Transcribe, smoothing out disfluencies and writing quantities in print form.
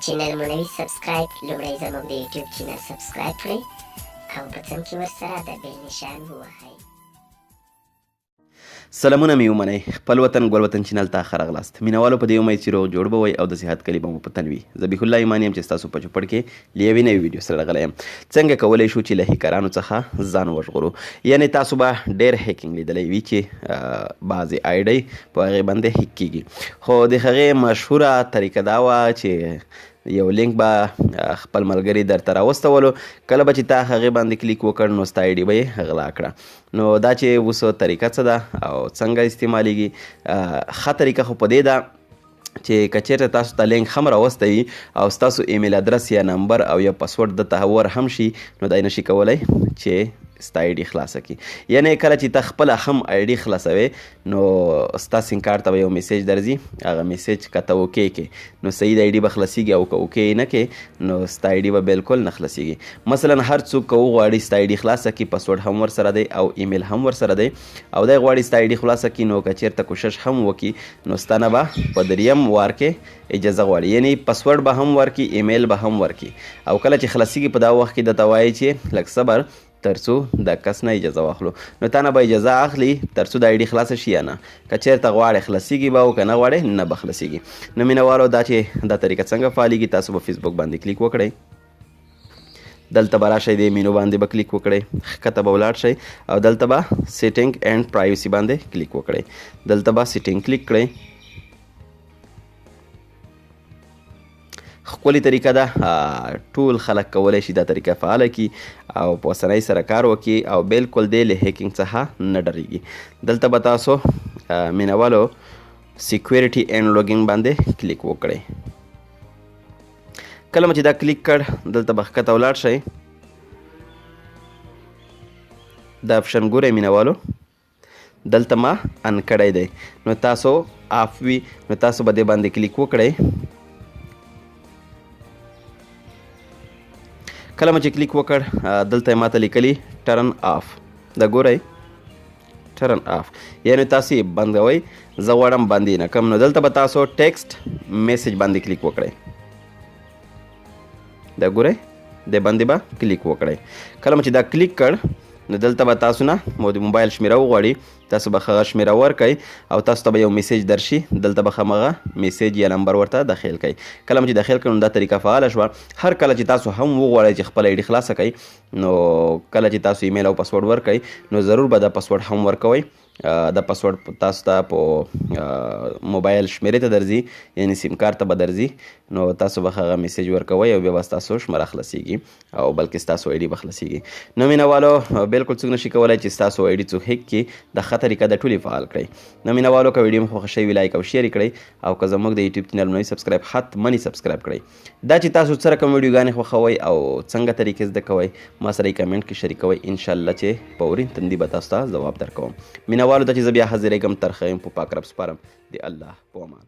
چینل مو نوي سبسکرایب لومړی زموږ د یوټیوب چینل سبسکرایب کړئ او په څنګ کې ورسره د بیل نشان ووهئ. سلامونه مې ومنئ. خپل وطن ګل وطن چینل ته ښه راغلاست. مینوالو په دې امید چې روغ جوړ به وئ او د صحت کلي به مو په تن وي. ذبیح الله ایماني یم چې ستاسو په چوپړ کې له یوې نوې ویډیو سره راغلی یم. څنګه کولی شو چې له هیکرانو څخه ځان وژغورو. یعنې تاسو به ډېر هیکینګ لیدلی وي چې بعضې آیډۍ په هغې باندې هیک کېږي، خو د هغې مشهوره طریقه دا وه چې یو لینک به خپل ملګري درته راوستولو، کله به چې تا هغې باندې کلیک وکړ نو ستا آیډي به یې غلا کړه. نو دا چې اوس طریقه څه ده او څنګه استعمالیږي، ښه طریقه خو په دې ده چې که چېرته تاسو ته لینک هم راوستی وي او ستاسو ایمیل ادرس یا نمبر او یا پاسورډ دته ور هم شي، نو دا یې نشي کولی چې ستا آیډي خلاصه کړي. یعنې کله چې ته خپله هم آیډي خلاصوې نو ستا سیم کارت ته به یو میسیج درځي، هغه میسیج که ته اوکې کړې نو صحیح د آیډي به خلاصېږي، او که اوکې یې نه کړې نو ستا آیډي به بالکل نه خلاصېږي. مثلا هر څوک که وغواړي ستا آیډي خلاصه کړي، پاسورډ هم ورسره دی او ایمیل هم ورسره دی، او دی غواړي ستا آیډي خلاصه کړي، نو که چېرته کوشش هم وکړي نو ستا نه به په دریم وار کې اجازه غواړي، یعنې پاسورډ به هم ورکړي، ایمیل به هم ورکړي، او کله چې خلاصېږي په دا وخت کې درته وایي چې لږ صبر تر څو د کس نه اجازه واخلو. نو تا نه به اجازه اخلي تر څو د آیډي خلاصه شي یا نه، که چېرته غواړې خلاصېږي به، او که نه غواړې نه به خلاصېږي. نو مینهوالو دا چې دا طریقه څنګه فعالېږي، تاسو به فیسبوک باندې کلیک وکړئ، دلته به راشئ، د مینو باندې به کلیک وکړئ، ښکته به ولاړ شئ او دلته به سیټینګ اینډ پرایوسي باندې کلیک وکړئ. دلته به سیټینګ کلیک کړئ. ښکلې طریقه ده، ټول خلک کولی شي دا طریقه فعاله کړي او په اسانۍ سره کار وکړي او بالکل دی له هیکینګ څخه نه ډریږي. دلته به تاسو مینوالو سیکیورټي اینډ لوګینګ باندې کلیک وکړئ. کله مو چې دا کلیک کړ دلته به ښکته ولاړ شئ، دا آپشن ګورئ مینوالو، دلته ما ان کړی دی، نو تاسو آف وي نو تاسو به دې باندې کلیک وکړئ. کله مو چې کلیک وکړ دلته یې ماته لیکلي ټرن آف، دا ګورئ ټرن آف، یعنې تاسو یې بندوئ، زه غواړم بند یې نه کړم. نو دلته به تاسو ټیکسټ میسیج باندې کلیک وکړئ، دا ګورئ د باندې به کلیک وکړئ. کله مو چې دا کلیک کړ نو دلته به تاسو نه د موبایل شمیره وغواړي، تاسو به هغه شمیره ورکئ او تاسو ته به یو میسیج درشي، دلته به همغه میسیج یا نمبر ورته داخل کړئ. کله مو چې داخل کړئ نو دا طریقه فعاله شوه. هر کله چې تاسو هم وغواړئ چې خپل آیډي خلاصه کړئ، نو کله چې تاسو ایمیل او پاسورډ ورکئ نو ضرور به دا پاسورډ هم ورکوئ. دا پاسورډ تاسو ته په موبایل شمیرې ته درځي، یعنې سیم کارت ته به درځي، نو تاسو به هغه میسیج ورکوئ او بیا به ستاسو شمېره خلاصېږي او بلکې ستاسو آیډي به خلاصېږي. نو مینهوالو بالکل څوک نشي کولی چې ستاسو آیډي څوک هیک کړي، دا ښه طریقه ده، ټولې فعال کړئ. نو مینهوالو که ویډیو مو خوښه شوې وي لایک او شیر یې کړئ، او که زموږ د یوټیوب چینل نوی سبسکرایب حتما سبسکرایب کړئ. دا چې تاسو څه رقم ویډیوګانې خوښوئ او څنګه طریقې زده کوئ ما سره یې کمنټ کې شریکوئ، انشاءالله چې په ورین تندي به تاسو ته ځواب درکوم. مینهوالو ته چې زه بیا حاضرېږم تر ښه یم په پاک رب سپارم، د الله په امان.